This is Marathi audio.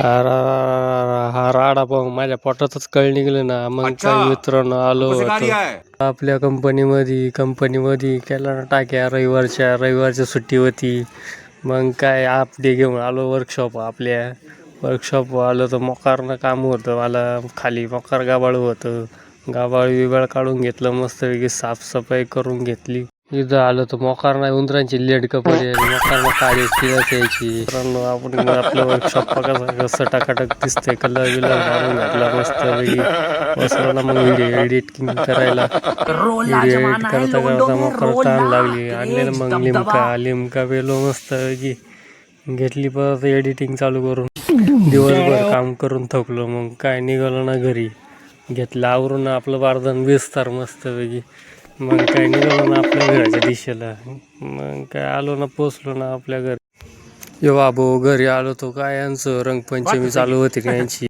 हा राडा पाहून माझ्या पोटातच कळ निघले ना. मग काय मित्रांनो आलो होतो आपल्या कंपनीमध्ये केला ना टाक्या. रविवारच्या सुट्टी होती. मग काय डे घेऊन आलो वर्कशॉप आलो तर मोकारनं काम होतं. मला खाली मोकार गाबाळू होतं. गाबाळ काढून घेतलं, मस्तपैकी साफसफाई करून घेतली. इथं आलं तर मोकार नाही, उंदरांची लेड कपडे मोकार काळी यायची. मित्रांनो आपण आपलं वर्कशॉप कसं टाकाटक दिसतंय, कलर बिलर मारून घातला मस्तपैकी. बसलो ना मग व्हिडिओ एडिटिंग करायला. व्हिडिओ एडिट करता मोकार ताण लागली. आणलेलं मग लिमका पेलो मस्तपैकी. घेतली परत एडिटिंग चालू करून. दिवसभर काम करून थकलो. मग काय निघालो ना घरी. घेतलं आवरून आपलं बारदान बिस्तार मस्तपैकी. मग काय निघालो ना आपल्या घराच्या दिशेला. मग काय आलो ना, पोचलो ना आपल्या घरी. यो बाबू घरी आलो तो काय यांचं रंगपंचमी चालू होती यांची.